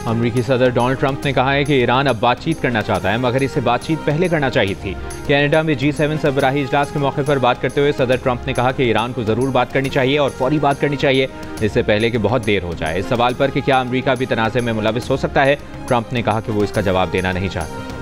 अमरीकी सदर Donald Trump ने कहा है कि ईरान अब बातचीत करना चाहता है, मगर इसे बातचीत पहले करना चाहिए थी। कनाडा में G7 सरबराही इजलास के मौके पर बात करते हुए सदर ट्रंप ने कहा कि ईरान को ज़रूर बात करनी चाहिए और फौरी बात करनी चाहिए, इससे पहले कि बहुत देर हो जाए। इस सवाल पर कि क्या अमरीका भी तनाज़े में मुलविस हो सकता है, ट्रंप ने कहा कि वो इसका जवाब देना नहीं चाहते।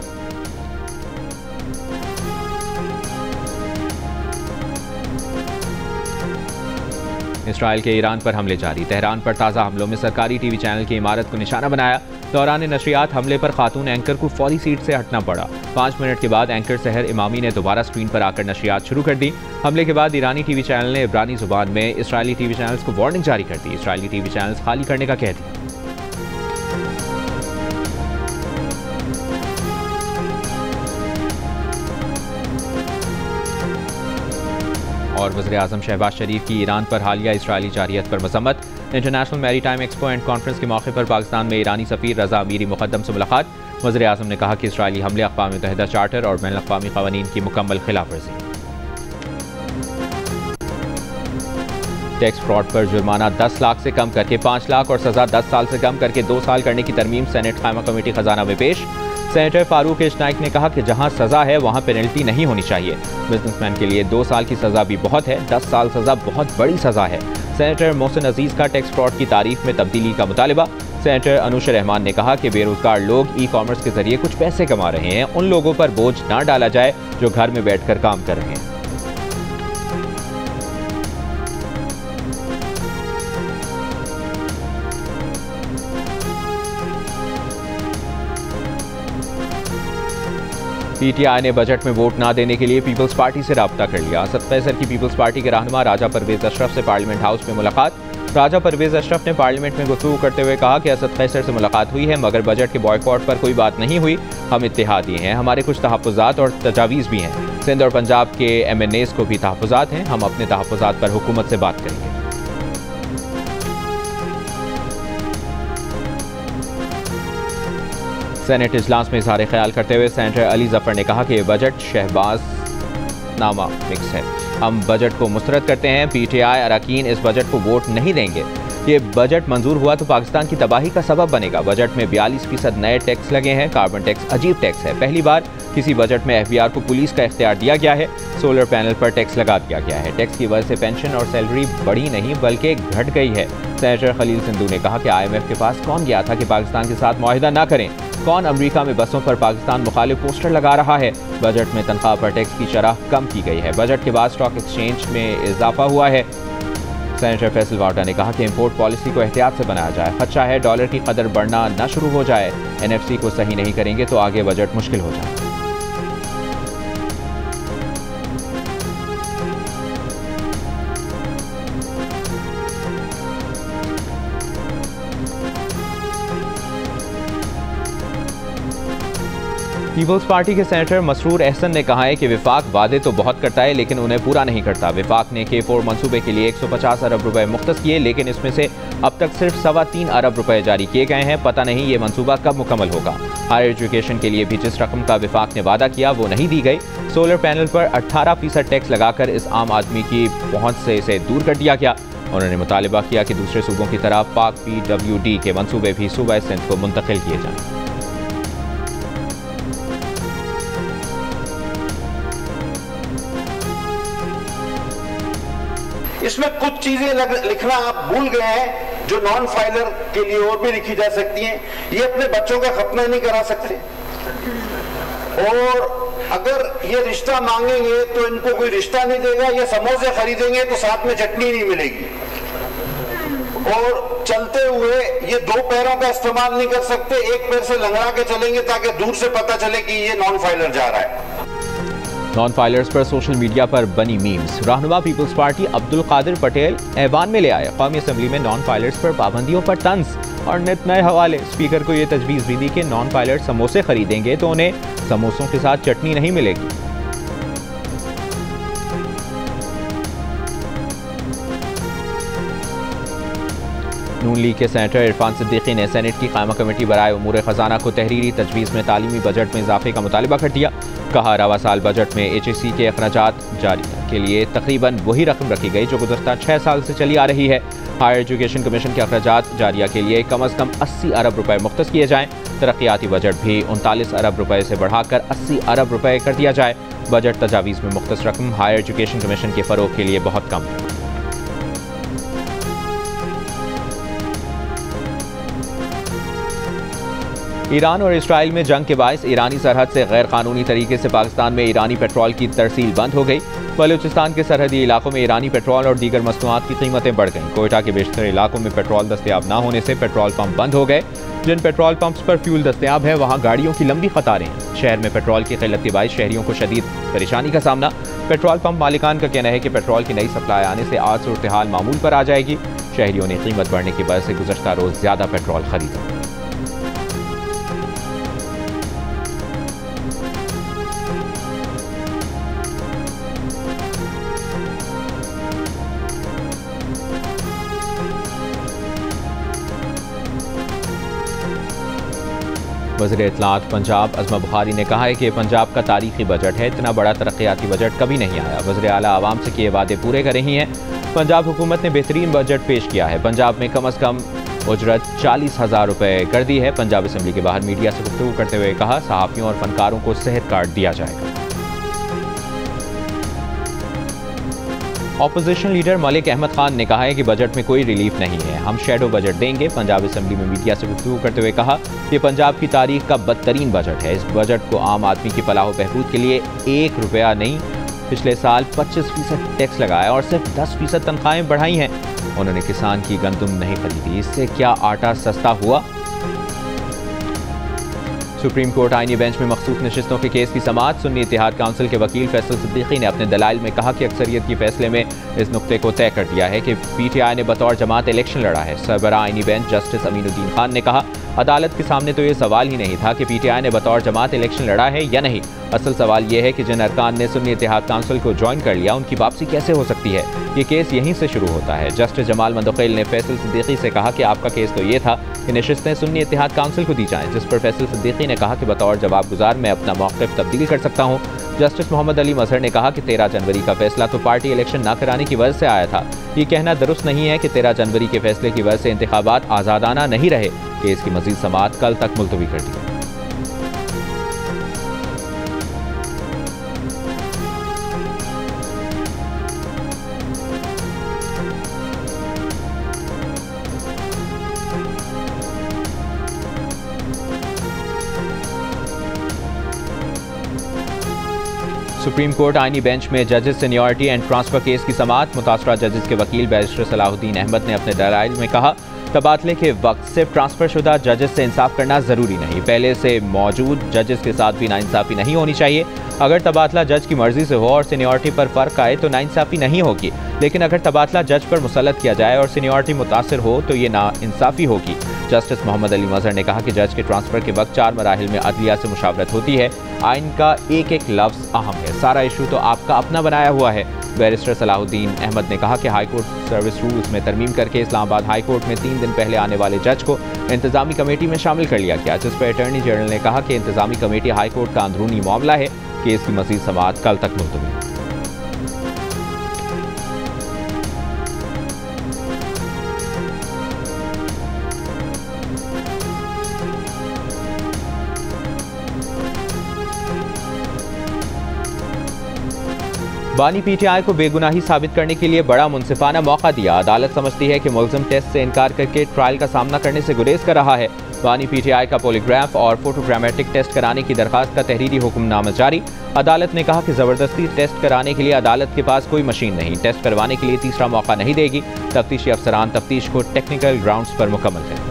इसराइल के ईरान पर हमले जारी। तेहरान पर ताज़ा हमलों में सरकारी टीवी चैनल की इमारत को निशाना बनाया। दौरान नशरियात हमले पर खातून एंकर को फौरी सीट से हटना पड़ा। 5 मिनट के बाद एंकर सहर इमामी ने दोबारा स्क्रीन पर आकर नशरियात शुरू कर दी। हमले के बाद ईरानी टीवी चैनल ने इब्रानी जुबान में इसराइली टीवी चैनल्स को वार्निंग जारी कर दी। इसराइली टीवी चैनल्स खाली करने का कह दिया। और वज़ीर-ए-आज़म शहबाज शरीफ की ईरान पर हालिया इसराइली जारियत पर मज़म्मत। International maritime expo and conference के मौके पर पाकिस्तान में ईरानी सफ़ीर रज़ा अमीरी मुक़द्दम से मुलाकात। वज़ीर-ए-आज़म ने कहा कि इसराइली हमले अक़वाम मुत्तहिदा चार्टर और बैनुल अक़वामी क़वानीन की मुकम्मल खिलाफवर्जी। टैक्स फ्रॉड पर जुर्माना 10 लाख से कम करके 5 लाख और सज़ा 10 साल से कम करके 2 साल करने की तरमीम सेनेट कायमा कमेटी खजाना में पेश। सेनेटर फारूक इश्नाइक ने कहा कि जहां सज़ा है वहां पेनल्टी नहीं होनी चाहिए। बिजनेसमैन के लिए 2 साल की सज़ा भी बहुत है, 10 साल सज़ा बहुत बड़ी सज़ा है। सेनेटर मोहसिन अजीज़ का टैक्स फ्रॉड की तारीफ में तब्दीली का मुतालिबा। सेनेटर अनुश रहमान ने कहा कि बेरोजगार लोग ई-कॉमर्स के जरिए कुछ पैसे कमा रहे हैं, उन लोगों पर बोझ ना डाला जाए जो घर में बैठकर काम कर रहे हैं। पीटीआई ने बजट में वोट ना देने के लिए पीपल्स पार्टी से राब्ता कर लिया। असद कैसर की पीपल्स पार्टी के रहनुमा राजा परवेज अशरफ से पार्लियामेंट हाउस में मुलाकात। राजा परवेज अशरफ ने पार्लियामेंट में गुफ्तगू करते हुए कहा कि असद कैसर से मुलाकात हुई है, मगर बजट के बॉयकॉट पर कोई बात नहीं हुई। हम इत्तेहादी हैं, हमारे कुछ तहफ़्फ़ुज़ात और तजावीज़ भी हैं। सिंध और पंजाब के MNAs को भी तहफ़्फ़ुज़ात हैं, हम अपने तहफ़्फ़ुज़ात पर हुकूमत से बात करेंगे। सेनेट इजलास में इज़हार ख्याल करते हुए सेनेटर अली जफर ने कहा कि ये बजट शहबाज नामा मिक्स है। हम बजट को मुस्तरद करते हैं। PTI अरकान इस बजट को वोट नहीं देंगे। ये बजट मंजूर हुआ तो पाकिस्तान की तबाही का सबब बनेगा। बजट में 42% नए टैक्स लगे हैं। कार्बन टैक्स अजीब टैक्स है। पहली बार किसी बजट में FBR को पुलिस का इख्तियार दिया गया है। सोलर पैनल पर टैक्स लगा दिया गया है। टैक्स की वजह से पेंशन और सैलरी बढ़ी नहीं बल्कि घट गई है। सेनेटर खलील सिंधु ने कहा कि IMF के पास कौन गया था कि पाकिस्तान के साथ मुआहिदा ना करें। कौन अमेरिका में बसों पर पाकिस्तान मुखालिफ पोस्टर लगा रहा है। बजट में तनख्वाह पर टैक्स की शरह कम की गई है। बजट के बाद स्टॉक एक्सचेंज में इजाफा हुआ है। सेनेटर फैसल वाटा ने कहा कि इंपोर्ट पॉलिसी को एहतियात से बनाया जाए। खदशा है डॉलर की कदर बढ़ना न शुरू हो जाए। NFC को सही नहीं करेंगे तो आगे बजट मुश्किल हो जाए। पीपल्स पार्टी के सेनेटर मसरूर अहसन ने कहा है कि विफाक वादे तो बहुत करता है लेकिन उन्हें पूरा नहीं करता। विफाक ने K4 मंसूबे के लिए 150 अरब रुपए मुख्तस किए, लेकिन इसमें से अब तक सिर्फ 3.25 अरब रुपए जारी किए गए हैं। पता नहीं ये मंसूबा कब मुकम्मल होगा। हायर एजुकेशन के लिए भी जिस रकम का विफाक ने वादा किया वो नहीं दी गई। सोलर पैनल पर 18% टैक्स लगाकर इस आम आदमी की पहुँच से इसे दूर कर दिया गया। उन्होंने मुतालिबा किया कि दूसरे सूबों की तरह पाक PWD के मंसूबे भी सूबा सिंध को मुंतकिल किए जाएं। इसमें कुछ चीजें लिखना आप भूल गए हैं जो नॉन फाइलर के लिए और भी लिखी जा सकती हैं। ये अपने बच्चों का खतना नहीं करा सकते, और अगर ये रिश्ता मांगेंगे तो इनको कोई रिश्ता नहीं देगा। ये समोसे खरीदेंगे तो साथ में चटनी नहीं मिलेगी, और चलते हुए ये 2 पैरों का इस्तेमाल नहीं कर सकते, एक पैर से लंगड़ा के चलेंगे ताकि दूर से पता चले कि ये नॉन फाइलर जा रहा है। नॉन फाइलर्स पर सोशल मीडिया पर बनी मीम्स। रहनुमा पीपल्स पार्टी अब्दुल कादिर पटेल ऐवान में ले आए। कौमी असम्बली में नॉन फाइलर्स पर पाबंदियों पर तंज और नित नए हवाले। स्पीकर को यह तजवीज़ भी दी कि नॉन फाइलर्स समोसे खरीदेंगे तो उन्हें समोसों के साथ चटनी नहीं मिलेगी। नून लीग के सेनेटर इरफान सिद्दीकी ने सेनेट की कायमा कमेटी बराए उमूर खजाना को तहरीरी तजवीज़ में तालीमी बजट में इजाफे का मुतालिबा कर दिया। कहा रवा साल बजट में HEC के अखराजात जारी के लिए तकरीबन वही रकम रखी गई जो गुज़श्ता 6 साल से चली आ रही है। हायर एजुकेशन कमीशन के अखराजात जारिया के लिए कम अज़ कम 80 अरब रुपए मुख्तस किए जाएँ। तरक्याती बजट भी 39 अरब रुपए से बढ़ाकर 80 अरब रुपए कर दिया जाए। बजट तजावीज़ में मुख्तस रकम हायर एजुकेशन कमीशन के फ़रोग के लिए बहुत कम है। ईरान और इसराइल में जंग के बायस ईरानी सरहद से गैर कानूनी तरीके से पाकिस्तान में ईरानी पेट्रोल की तरसील बंद हो गई। बलूचिस्तान के सरहदी इलाकों में ईरानी पेट्रोल और दीगर मसनूआत की कीमतें बढ़ गईं। कोयटा के बेशतर इलाकों में पेट्रोल दस्तयाब न होने से पेट्रोल पंप बंद हो गए। जिन पेट्रोल पंप्स पर फ्यूल दस्तयाब है वहाँ गाड़ियों की लंबी कतारें हैं। शहर में पेट्रोल की किल्लत के बायस शहरियों को शदीद परेशानी का सामना। पेट्रोल पंप मालिकान का कहना है कि पेट्रोल की नई सप्लाई आने से आज सूरत हाल मामूल पर आ जाएगी। शहरियों ने कीमत बढ़ने की वजह से गुज़श्ता रोज़ ज़्यादा पेट्रोल खरीदा। वज़ीर इत्तलात पंजाब अज़मा बुखारी ने कहा है कि पंजाब का तारीखी बजट है। इतना बड़ा तरक्याती बजट कभी नहीं आया। वज़ीर आला आवाम से किए वादे पूरे कर रही हैं। पंजाब हुकूमत ने बेहतरीन बजट पेश किया है। पंजाब में कम अज़ कम उजरत 40,000 रुपये कर दी है। पंजाब असम्बली के बाहर मीडिया से गुफ्तगू करते हुए कहा सहाफ़ियों और फनकारों को सेहत कार्ड दिया जाएगा। ऑपोजिशन लीडर मलिक अहमद खान ने कहा है कि बजट में कोई रिलीफ नहीं है, हम शैडो बजट देंगे। पंजाब असम्बली में मीडिया से गुफ्तगू करते हुए कहा कि पंजाब की तारीख का बदतरीन बजट है। इस बजट को आम आदमी की फलाह व बहबूद के लिए 1 रुपया नहीं, पिछले साल 25% टैक्स लगाया और सिर्फ 10% तनख्वाहें बढ़ाई हैं। उन्होंने किसान की गंदम नहीं खरीदी, इससे क्या आटा सस्ता हुआ? सुप्रीम कोर्ट आईनी बेंच में मखसूस नशिस्तों के केस की समाअत। सुन्नी इत्तेहाद काउंसिल के वकील फैसल सिद्दीकी ने अपने दलाइल में कहा कि अक्सरियत की फैसले में इस नुक्ते को तय कर दिया है कि PTI ने बतौर जमात इलेक्शन लड़ा है। सरबराह आईनी बेंच जस्टिस अमीनुद्दीन खान ने कहा अदालत के सामने तो ये सवाल ही नहीं था कि PTI ने बतौर जमात इलेक्शन लड़ा है या नहीं। असल सवाल ये है कि जिन अरकान ने सुन्नी इत्तेहाद काउंसिल को ज्वाइन कर लिया उनकी वापसी कैसे हो सकती है। ये केस यहीं से शुरू होता है। जस्टिस जमाल मंदोखेल ने फैसल सिद्दीकी से कहा कि आपका केस तो ये था कि नशिस्तें सुन्नी इत्तेहाद काउंसिल को दी जाएं, जिस पर फैसल सिद्दीकी ने कहा कि बतौर जवाब गुजार मैं अपना मौक़िफ़ तब्दील कर सकता हूँ। जस्टिस मोहम्मद अली मजहर ने कहा कि 13 जनवरी का फैसला तो पार्टी इलेक्शन न कराने की वजह से आया था। ये कहना दुरुस्त नहीं है कि 13 जनवरी के फैसले की वजह से इंतखाबात आज़ादाना नहीं रहे। केस की मज़ीद समाअत कल तक मुलतवी कर दी। सुप्रीम कोर्ट आईनी बेंच में जजेस सीनियरिटी एंड ट्रांसफर केस की समाअत। मुतासरा जजेस के वकील बैरिस्टर सलाहुद्दीन अहमद ने अपने दलाइल में कहा तबादले के वक्त सिर्फ ट्रांसफर शुदा जजेस से इंसाफ करना जरूरी नहीं, पहले से मौजूद जजेस के साथ भी नाइंसाफी नहीं होनी चाहिए। अगर तबादला जज की मर्जी से हो और सीनियरिटी पर फर्क आए तो नाइंसाफी नहीं होगी, लेकिन अगर तबादला जज पर मुसल्लत किया जाए और सीनियरिटी मुतासिर हो तो ये नाइंसाफी होगी। जस्टिस मोहम्मद अली मजहर ने कहा कि जज के ट्रांसफर के वक्त 4 मराहिल में अदलिया से मुशावरत होती है। आइन का एक एक लफ्ज़ अहम है, सारा इशू तो आपका अपना बनाया हुआ है। बैरिस्टर सलाहुद्दीन अहमद ने कहा कि हाई कोर्ट सर्विस रूल्स में तरमीम करके इस्लामाबाद हाई कोर्ट में 3 दिन पहले आने वाले जज को इंतजामी कमेटी में शामिल कर लिया गया, जिस पर अटॉर्नी जनरल ने कहा कि इंतजामी कमेटी हाई कोर्ट का अंदरूनी मामला है। केस की मज़ीद समाअत कल तक मुलतवी। बानी PTI को बेगुनाही साबित करने के लिए बड़ा मुनसिफाना मौका दिया। अदालत समझती है कि मुलजिम टेस्ट से इनकार करके ट्रायल का सामना करने से गुरेज कर रहा है। बानी PTI का पॉलीग्राफ और फोटोग्रामेटिक टेस्ट कराने की दरखास्त का तहरीरी हुक्मनामा जारी। अदालत ने कहा कि जबरदस्ती टेस्ट कराने के लिए अदालत के पास कोई मशीन नहीं, टेस्ट करवाने के लिए तीसरा मौका नहीं देगी। तफ्तीशी अफसरान तफ्तीश को टेक्निकल ग्राउंड्स पर मुकम्मल करें।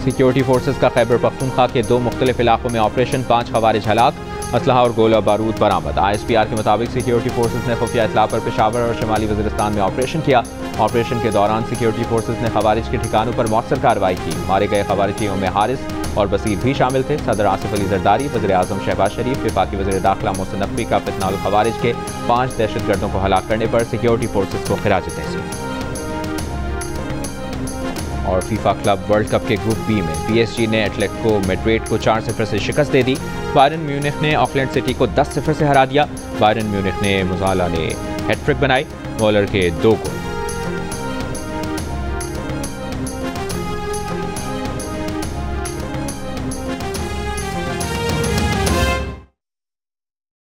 सिक्योरिटी फोर्सेस का खैबर पख्तूनख्वा के 2 मुख्तलिफ इलाकों में ऑपरेशन, 5 खवारिज हलाक, असलहा और गोला बारूद बरामद। ISPR के मुताबिक सिक्योरिटी फोर्सेस ने खुफिया इतला पर पेशावर और शुमाली वज़ीरिस्तान में ऑपरेशन किया। ऑपरेशन के दौरान सिक्योरिटी फोर्सेस ने खवारिज के ठिकानों पर मौसर कार्रवाई की। मारे गए खवारिजियों में हारिस और बसीर भी शामिल थे। सदर आसिफ अली जरदारी, वज़ीर आज़म शहबाज शरीफ, वफाकी वज़ीर दाखिला मोहसिन नकवी का फितनाउल खवारिज के 5 दहशतगर्दों को हलाक करने पर सिक्योरिटी फोर्सेस को खिराज तहसीन। और फीफा क्लब वर्ल्ड कप के ग्रुप बी में PSG ने एटलेटिको मैड्रिड को 4-0 से शिकस्त दे दी। बायरन म्यूनिख ने ऑकलैंड सिटी को 10-0 से हरा दिया। बायरन म्यूनिख ने मुजाला ने हैट्रिक बनाई, बॉलर के 2 गोल।